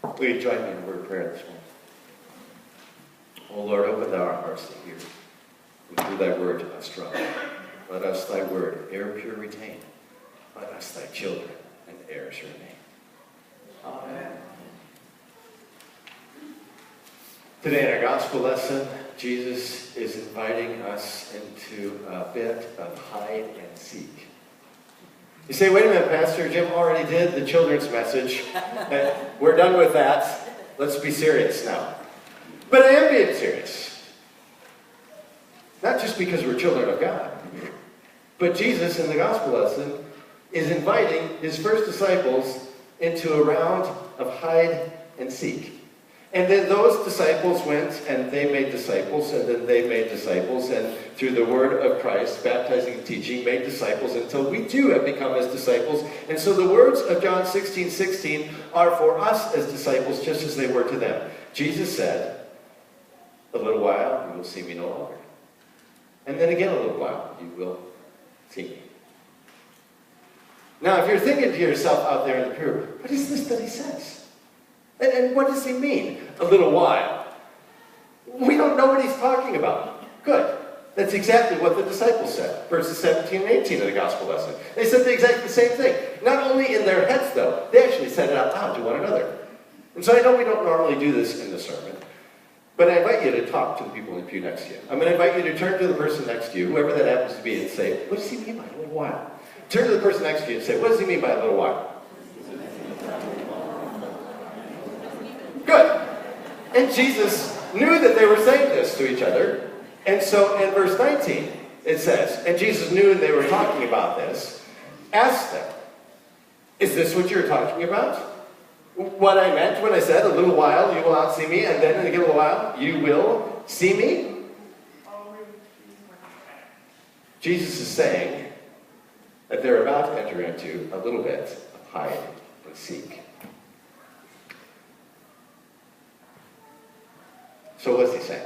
Will you join me in a word of prayer this morning? O Lord, open thou our hearts to hear, and through thy word to us draw. Let us thy word, air pure retain. Let us thy children and heirs remain. Amen. Today in our gospel lesson, Jesus is inviting us into a bit of hide and seek. You say, wait a minute, Pastor, Jim already did the children's message. We're done with that. Let's be serious now. But I am being serious. Not just because we're children of God, but Jesus in the gospel lesson is inviting his first disciples into a round of hide and seek. And then those disciples went and they made disciples, and then they made disciples, and through the word of Christ, baptizing and teaching, made disciples until we too have become his disciples. And so the words of John 16:16 are for us as disciples just as they were to them. Jesus said, a little while you will see me no longer. And then again a little while you will see me. Now if you're thinking to yourself out there in the pew, what is this that he says? And what does he mean? A little while. We don't know what he's talking about. Good. That's exactly what the disciples said. Verses 17 and 18 of the gospel lesson. They said the exact same thing. Not only in their heads, though. They actually said it out loud to one another. And so I know we don't normally do this in the sermon. But I invite you to talk to the people in the pew next to you. I'm going to invite you to turn to the person next to you, whoever that happens to be, and say, what does he mean by a little while? Turn to the person next to you and say, what does he mean by a little while? Good. And Jesus knew that they were saying this to each other. And so in verse 19, it says, and Jesus knew they were talking about this, asked them, is this what you're talking about? What I meant when I said, a little while you will not see me, and then in a little while you will see me? Jesus is saying that they're about to enter into a little bit of hide and seek. So what's he saying?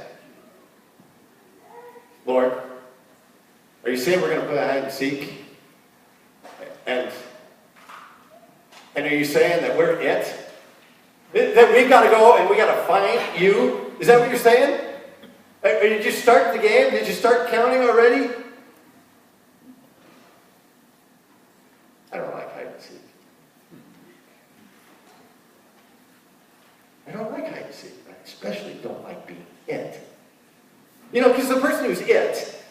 Lord, are you saying we're going to play hide and seek? And are you saying that we're it? That we've got to go and we got to find you? Is that what you're saying? Did you start the game? Did you start counting already? I don't like hide and seek. I don't like hide and seek. I especially don't like being it. You know, because the person who's it,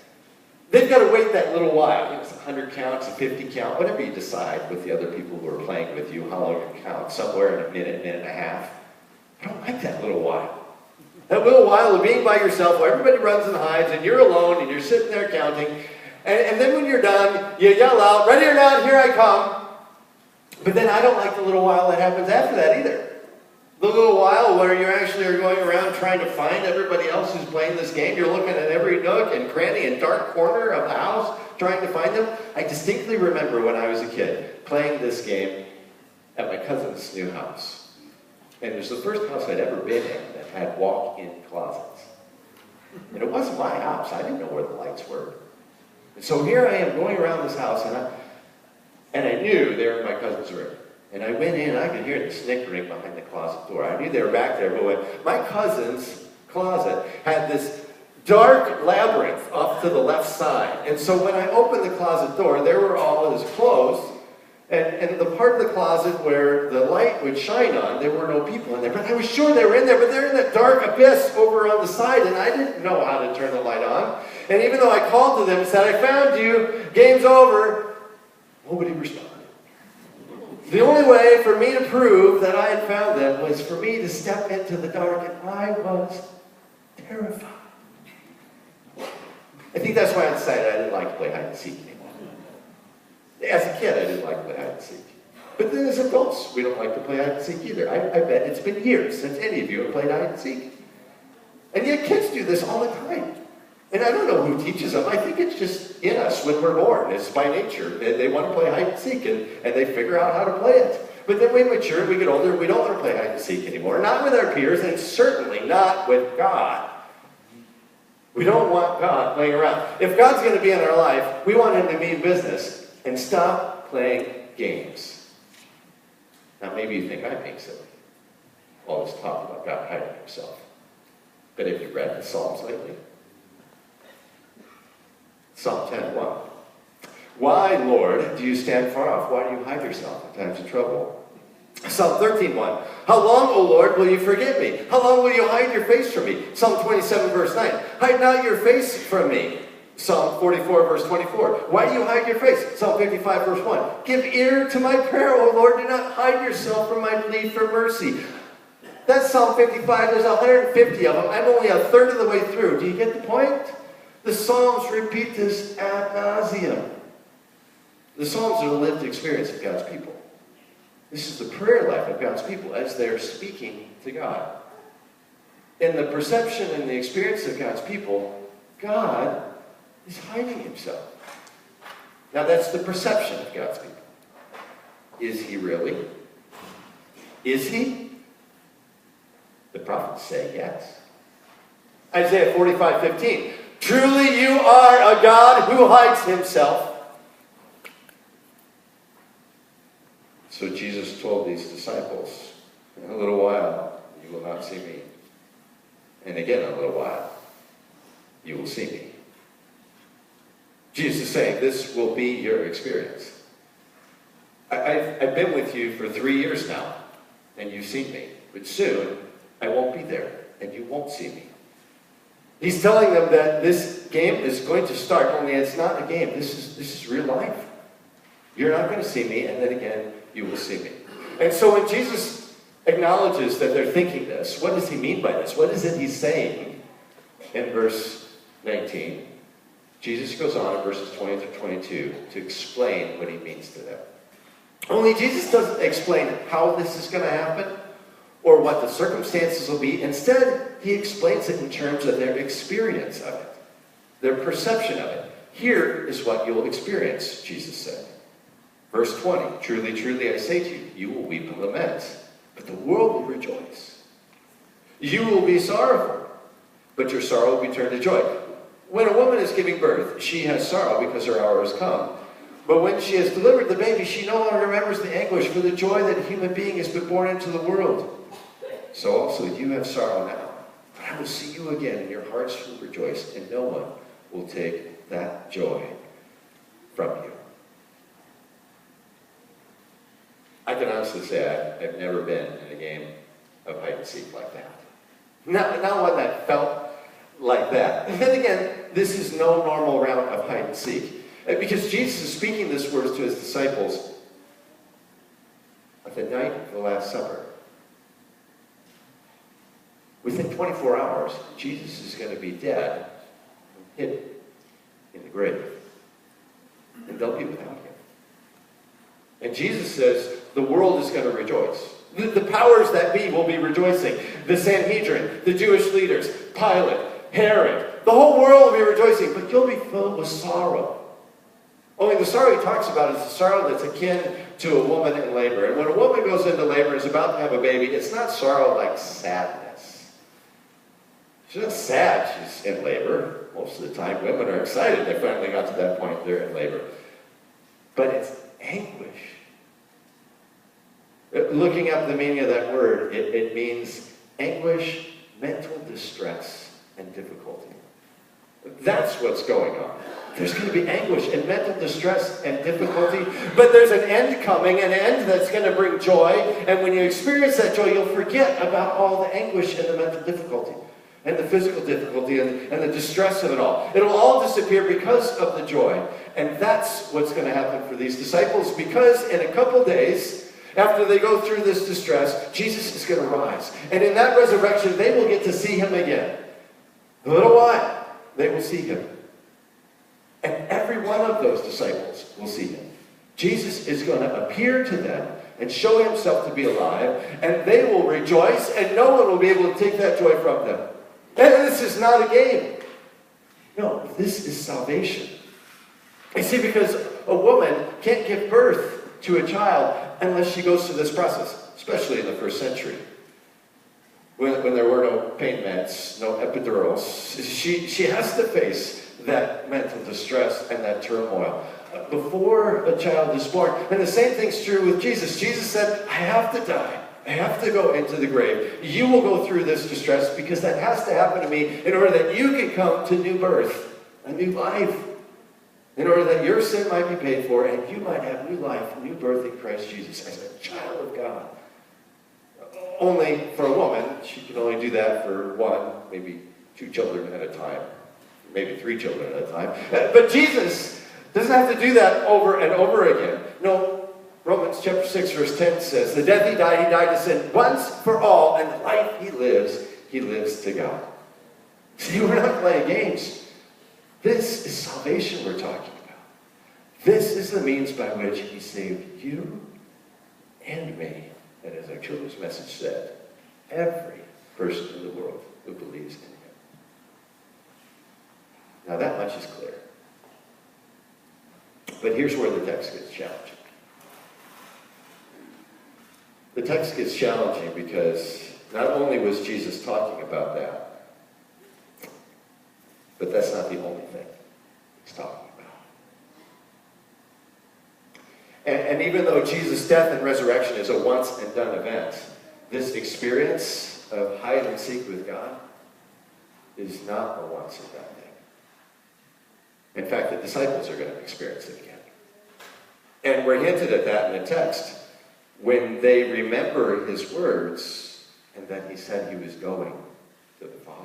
they've got to wait that little while. It's 100 counts, a 50 count, whatever you decide with the other people who are playing with you, how long you count, somewhere in a minute, minute and a half. I don't like that little while. That little while of being by yourself where everybody runs and hides and you're alone and you're sitting there counting. And then when you're done, you yell out, ready or not, here I come. But then I don't like the little while that happens after that either. The little while where you actually are going around trying to find everybody else who's playing this game. You're looking at every nook and cranny and dark corner of the house trying to find them. I distinctly remember when I was a kid playing this game at my cousin's new house. And it was the first house I'd ever been in that had walk-in closets. And it wasn't my house. I didn't know where the lights were. And so here I am going around this house, and I knew they were in my cousin's room. And I went in, and I could hear the snickering behind the closet door. I knew they were back there, but my cousin's closet had this dark labyrinth off to the left side. And so when I opened the closet door, there were all his clothes. And the part of the closet where the light would shine on, there were no people in there. But I was sure they were in there, but they're in that dark abyss over on the side, and I didn't know how to turn the light on. And even though I called to them and said, I found you, game's over, nobody responded. The only way for me to prove that I had found them was for me to step into the dark, and I was terrified. I think that's why I decided I didn't like to play hide and seek anymore. As a kid, I didn't like to play hide and seek. But then as adults, we don't like to play hide and seek either. I bet it's been years since any of you have played hide and seek. And yet kids do this all the time. And I don't know who teaches them. I think it's just in us when we're born. It's by nature. They want to play hide and seek, and they figure out how to play it. But then we mature, we get older, we don't want to play hide and seek anymore. Not with our peers, and certainly not with God. We don't want God playing around. If God's going to be in our life, we want him to mean business and stop playing games. Now maybe you think I'm being silly. all this talk about God hiding himself. But have you read the Psalms lately? Psalm 10:1. Why, Lord, do you stand far off? Why do you hide yourself in times of trouble? Psalm 13:1. How long, O Lord, will you forget me? How long will you hide your face from me? Psalm 27, verse 9. Hide not your face from me. Psalm 44, verse 24. Why do you hide your face? Psalm 55, verse 1. Give ear to my prayer, O Lord. Do not hide yourself from my plea for mercy. That's Psalm 55. There's 150 of them. I'm only a third of the way through. Do you get the point? The Psalms repeat this ad nauseum. The Psalms are the lived experience of God's people. This is the prayer life of God's people as they're speaking to God. In the perception and the experience of God's people, God is hiding himself. Now that's the perception of God's people. Is he really? Is he? The prophets say yes. Isaiah 45:15. Truly you are a God who hides himself. So Jesus told these disciples, in a little while, you will not see me. And again, in a little while, you will see me. Jesus is saying, this will be your experience. I've been with you for 3 years now, and you've seen me. But soon, I won't be there, and you won't see me. He's telling them that this game is going to start, only it's not a game. This is real life. You're not going to see me, and then again, you will see me. And so when Jesus acknowledges that they're thinking this, what does he mean by this? What is it he's saying in verse 19? Jesus goes on in verses 20 to 22 to explain what he means to them. Only Jesus doesn't explain how this is going to happen or what the circumstances will be. Instead, he explains it in terms of their experience of it, their perception of it. Here is what you'll experience, Jesus said. Verse 20, truly, truly, I say to you, you will weep and lament, but the world will rejoice. You will be sorrowful, but your sorrow will be turned to joy. When a woman is giving birth, she has sorrow because her hour has come. But when she has delivered the baby, she no longer remembers the anguish for the joy that a human being has been born into the world. So also you have sorrow now, but I will see you again, and your hearts will rejoice, and no one will take that joy from you. I can honestly say I've never been in a game of hide and seek like that. Not one that felt like that. And then again, this is no normal round of hide and seek. Because Jesus is speaking these words to his disciples at the night of the Last Supper. Within 24 hours, Jesus is going to be dead and hidden in the grave. And they'll be without him. And Jesus says, the world is going to rejoice. The powers that be will be rejoicing. The Sanhedrin, the Jewish leaders, Pilate, Herod, the whole world will be rejoicing, but you'll be filled with sorrow. Only the sorrow he talks about is the sorrow that's akin to a woman in labor. And when a woman goes into labor and is about to have a baby, it's not sorrow like sadness. She's not sad she's in labor. Most of the time, women are excited they finally got to that point they're in labor. But it's anguish. Looking up the meaning of that word, it means anguish, mental distress, and difficulty. That's what's going on. There's going to be anguish and mental distress and difficulty, but there's an end coming, an end that's going to bring joy, and when you experience that joy, you'll forget about all the anguish and the mental difficulty, and the physical difficulty, and the distress of it all. It'll all disappear because of the joy, and that's what's going to happen for these disciples, because in a couple days, after they go through this distress, Jesus is going to rise, and in that resurrection, they will get to see him again. A little while, they will see him. And every one of those disciples will see him. Jesus is going to appear to them and show himself to be alive, and they will rejoice, and no one will be able to take that joy from them. And this is not a game. No, this is salvation. You see, because a woman can't give birth to a child unless she goes through this process, especially in the first century. When there were no pain meds, no epidurals, she has to face that mental distress and that turmoil before a child is born. And the same thing's true with Jesus. Jesus said, I have to die. I have to go into the grave. You will go through this distress because that has to happen to me in order that you can come to new birth, a new life. In order that your sin might be paid for and you might have new life, new birth in Christ Jesus as a child of God. Only for a woman, she can only do that for one, maybe 2 children at a time. Maybe 3 children at a time. But Jesus doesn't have to do that over and over again. No, Romans chapter 6 verse 10 says, the death he died to sin once for all, and the life he lives to God. See, we're not playing games. This is salvation we're talking about. This is the means by which he saved you and me. And as our children's message said, every person in the world who believes in him. Now that much is clear. But here's where the text gets challenging. The text gets challenging because not only was Jesus talking about that, but that's not the only thing he's talking about. And even though Jesus' death and resurrection is a once and done event, this experience of hide and seek with God is not a once and done thing. In fact, the disciples are going to experience it again. And we're hinted at that in the text when they remember his words and that he said he was going to the Father.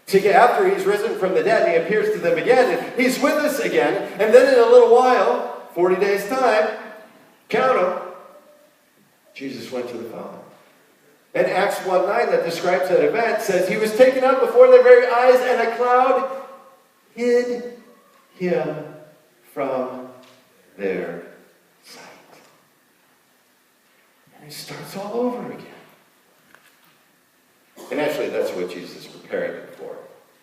See, after he's risen from the dead, he appears to them again, and he's with us again, and then in a little while, 40 days' time, count them, Jesus went to the Father. And Acts 1:9 that describes that event says, he was taken up before their very eyes, and a cloud hid him from their sight. And it starts all over again. And actually, that's what Jesus is preparing them for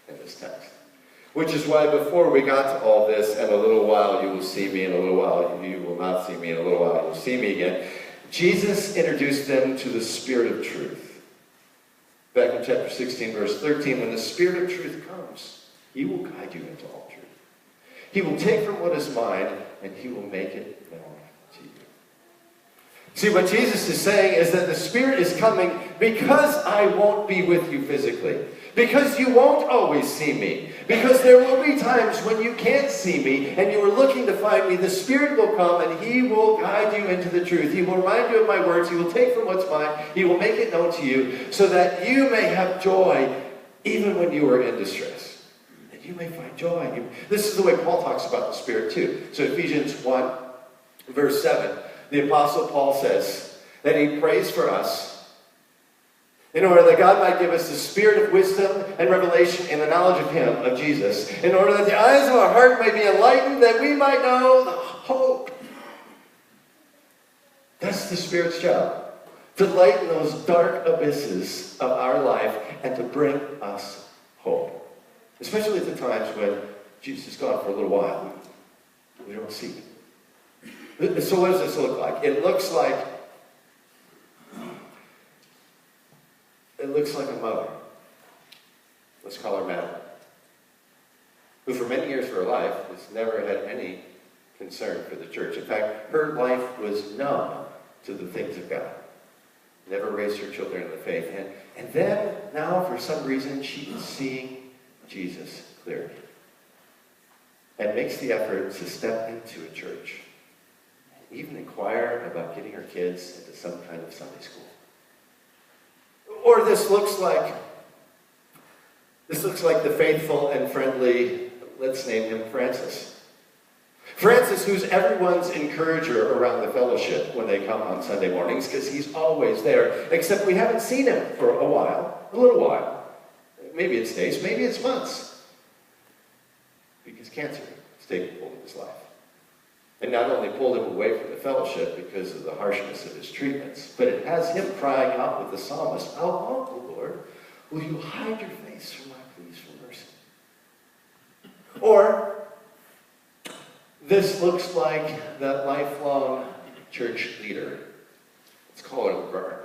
in this text. Which is why before we got to all this, and a little while you will see me, in a little while you will not see me, in a little while you will see me again, Jesus introduced them to the Spirit of truth. Back in chapter 16, verse 13, when the Spirit of truth comes, he will guide you into all truth. He will take from what is mine, and he will make it known to you. See, what Jesus is saying is that the Spirit is coming because I won't be with you physically. Because you won't always see me. Because there will be times when you can't see me and you are looking to find me. The Spirit will come and he will guide you into the truth. He will remind you of my words. He will take from what's mine. He will make it known to you so that you may have joy even when you are in distress. And you may find joy. This is the way Paul talks about the Spirit too. So Ephesians 1 verse 7. The Apostle Paul says that he prays for us in order that God might give us the spirit of wisdom and revelation in the knowledge of him, of Jesus, in order that the eyes of our heart may be enlightened, that we might know the hope. That's the Spirit's job, to lighten those dark abysses of our life and to bring us hope. Especially at the times when Jesus is gone for a little while. We don't see him. So what does this look like? It looks like a mother. Let's call her Madeline, who for many years of her life has never had any concern for the church. In fact, her life was numb to the things of God. Never raised her children in the faith. And then, now, for some reason, she is seeing Jesus clearly. And makes the effort to step into a church. Even inquire about getting her kids into some kind of Sunday school. Or this looks like the faithful and friendly, let's name him Francis. Francis, who's everyone's encourager around the fellowship when they come on Sunday mornings, because he's always there, except we haven't seen him for a little while. Maybe it's days, maybe it's months. Because cancer has taken hold of his life. And not only pulled him away from the fellowship because of the harshness of his treatments, but it has him crying out with the psalmist, "How long, O Lord, will you hide your face from my pleas for mercy?" Or, this looks like that lifelong church leader. Let's call her Laverne.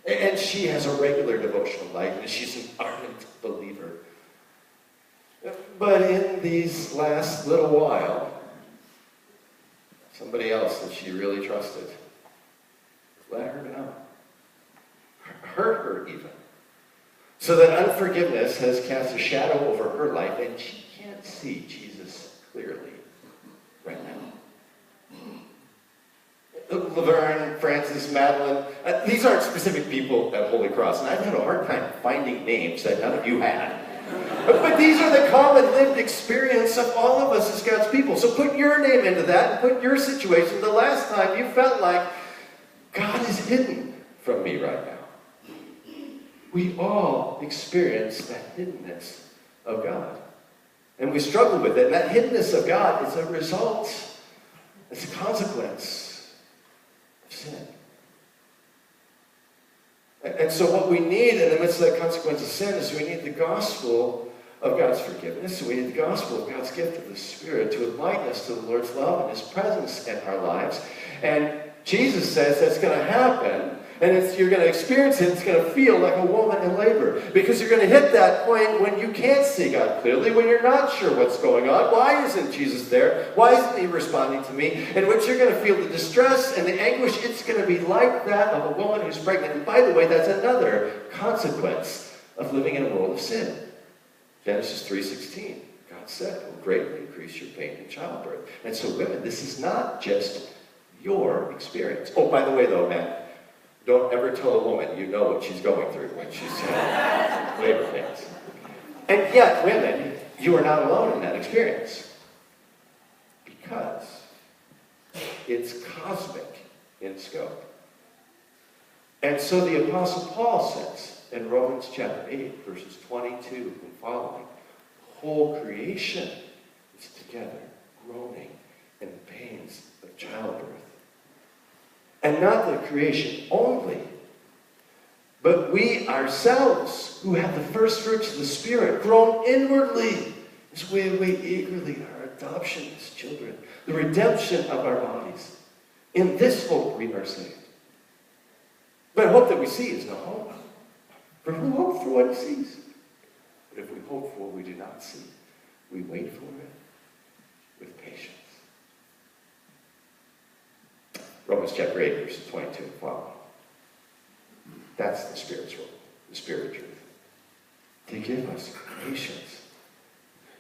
And she has a regular devotional life, and she's an ardent believer. But in these last little while, somebody else that she really trusted hurt her even. So that unforgiveness has cast a shadow over her life, and she can't see Jesus clearly right now. Laverne, Francis, Madeline, these aren't specific people at Holy Cross, and I've had a hard time finding names that none of you had. But these are the common lived experience of all of us as God's people. So put your name into that and put your situation. The last time you felt like God is hidden from me right now. We all experience that hiddenness of God. And we struggle with it. And that hiddenness of God is a result, it's a consequence of sin. And so what we need in the midst of that consequence of sin is we need the gospel of God's forgiveness. We need the gospel of God's gift of the Spirit to enlighten us to the Lord's love and His presence in our lives. And Jesus says that's going to happen, and you're going to experience it. It's going to feel like a woman in labor, because you're going to hit that point when you can't see God clearly, when you're not sure what's going on. Why isn't Jesus there? Why isn't He responding to me? In which you're going to feel the distress and the anguish. It's going to be like that of a woman who's pregnant. And by the way, that's another consequence of living in a world of sin. Genesis 3:16. God said, "It will greatly increase your pain in childbirth." And so women, this is not just your experience. Oh, by the way, though, man, don't ever tell a woman you know what she's going through when she's labor pains. And yet, women, you are not alone in that experience, because it's cosmic in scope. And so the Apostle Paul says in Romans chapter 8, verses 22 and following, the whole creation is together, groaning in the pains of childbirth. And not the creation only, but we ourselves, who have the first fruits of the Spirit, groan inwardly as we wait eagerly our adoption as children, the redemption of our bodies. In this hope we are saved. But hope that we see is no hope. For who hopes for what he sees? But if we hope for what we do not see, we wait for it with patience. Romans chapter 8, verses 22 and following. That's the spiritual, the spirit truth. To give us patience.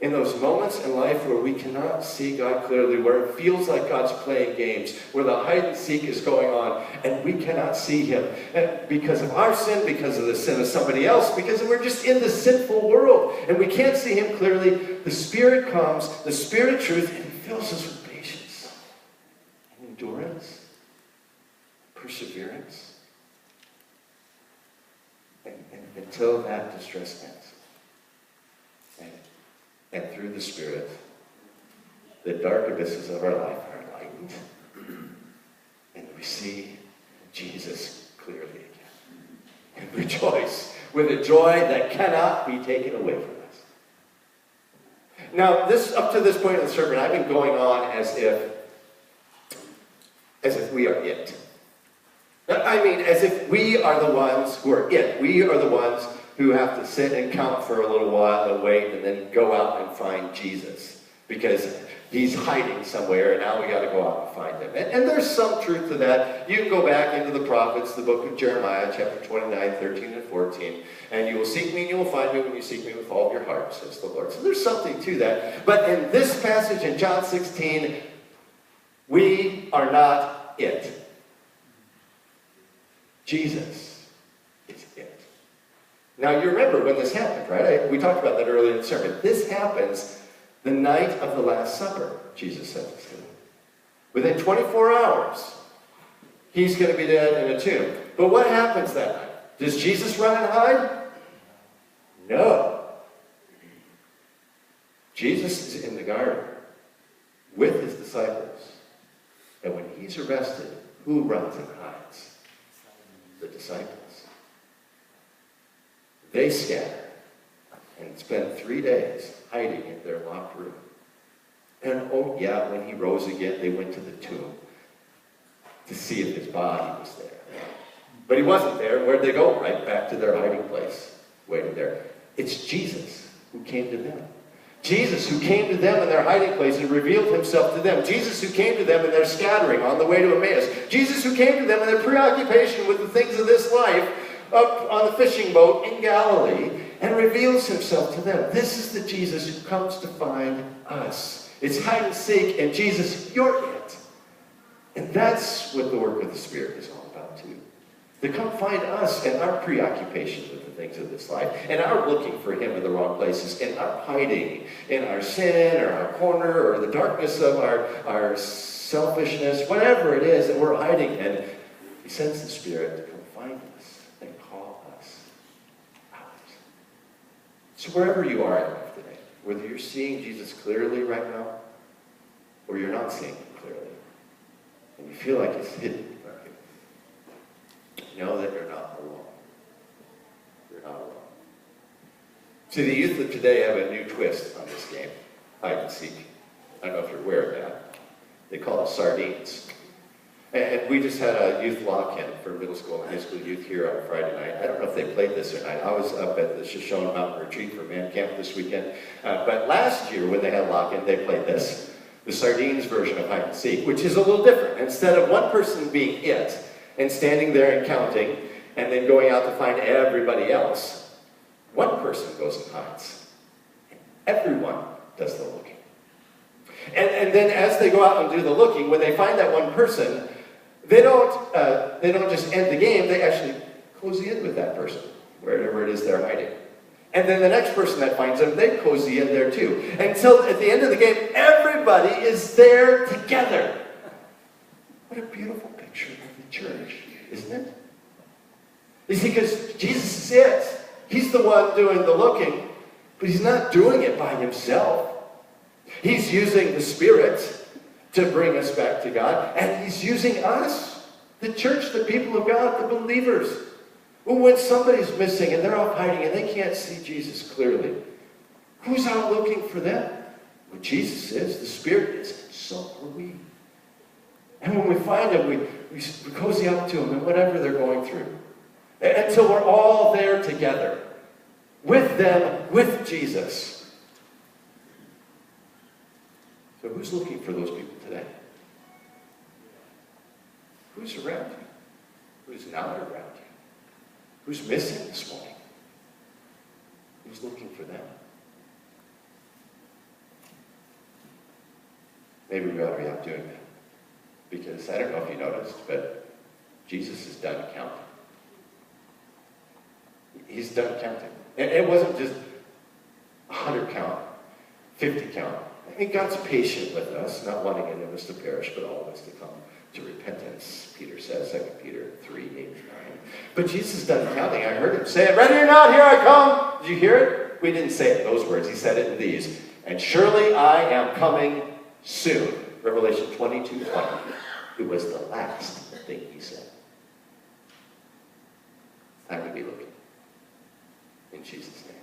In those moments in life where we cannot see God clearly, where it feels like God's playing games, where the hide and seek is going on, and we cannot see Him. And because of our sin, because of the sin of somebody else, because we're just in the sinful world, and we can't see Him clearly, the Spirit comes, the Spirit of truth, and He fills us with patience and endurance, perseverance, and until that distress ends. And through the Spirit, the dark abysses of our life are enlightened, and we see Jesus clearly again. And rejoice with a joy that cannot be taken away from us. Now, up to this point in the sermon, I've been going on as if we are it. I mean, as if we are the ones who are it. We are the ones who have to sit and count for a little while and wait and then go out and find Jesus. Because He's hiding somewhere, and now we got to go out and find Him. And there's some truth to that. You can go back into the prophets, the book of Jeremiah, chapter 29, 13 and 14. And you will seek me and you will find me when you seek me with all of your heart, says the Lord. So there's something to that. But in this passage in John 16, we are not it. Jesus is it. Now, you remember when this happened, right? We talked about that earlier in the sermon. This happens the night of the Last Supper, Jesus said this to them. Within 24 hours, He's going to be dead in a tomb. But what happens that night? Does Jesus run and hide? No. Jesus is in the garden with His disciples. And when He's arrested, who runs and hides? The disciples. They scatter and spend 3 days hiding in their locked room. And oh yeah, when He rose again, they went to the tomb to see if His body was there. But He wasn't there. Where'd they go? Right back to their hiding place, waiting there. It's Jesus who came to them. Jesus who came to them in their hiding place and revealed Himself to them. Jesus who came to them in their scattering on the way to Emmaus. Jesus who came to them in their preoccupation with the things of this life up on the fishing boat in Galilee and reveals himself to them. This is the Jesus who comes to find us. It's hide and seek, and Jesus, you're it. And that's what the work of the Spirit is all about too. To come find us and our preoccupation with the things of this life, and our looking for him in the wrong places, and our hiding in our sin or our corner or the darkness of our selfishness, whatever it is that we're hiding in. He sends the Spirit to come find us and call us out. So wherever you are in life today, whether you're seeing Jesus clearly right now, or you're not seeing him clearly, and you feel like he's hidden from you, know that you're not alone. You're not alone. See, the youth of today have a new twist on this game, hide and seek. I don't know if you're aware of that. They call it sardines. And we just had a youth lock-in for middle school and high school youth here on Friday night. I don't know if they played this or not. I was up at the Shoshone Mountain Retreat for Man Camp this weekend. But last year when they had lock-in, they played this, the sardines version of hide and seek, which is a little different. Instead of one person being it and standing there and counting and then going out to find everybody else, one person goes and hides. Everyone does the looking. And then as they go out and do the looking, when they find that one person, they don't just end the game, they actually cozy in with that person, wherever it is they're hiding. And then the next person that finds them, they cozy in there too. Until at the end of the game, everybody is there together. What a beautiful picture of the church, isn't it? You see, because Jesus is it. He's the one doing the looking, but he's not doing it by himself. He's using the Spirit to bring us back to God, and he's using us, the church, the people of God, the believers. Well, when somebody's missing and they're off hiding and they can't see Jesus clearly, who's out looking for them? Well, Jesus is, the Spirit is, so are we. And when we find them, we cozy up to them and whatever they're going through. Until we're all there together, with them, with Jesus. So who's looking for those people today? Who's around you? Who's not around you? Who's missing this morning? Who's looking for them? Maybe we ought to be out doing that. Because I don't know if you noticed, but Jesus is done counting. He's done counting. And it wasn't just 100 count, 50 count. I mean, God's patient with us, not wanting any of us to perish, but all of us to come to repentance, Peter says, 2 Peter 3, 8, 9. But Jesus done counting. I heard him say it. Ready or not, here I come. Did you hear it? We didn't say it in those words. He said it in these. And surely I am coming soon. Revelation 22:20. It was the last thing he said. Time to be looking. In Jesus' name.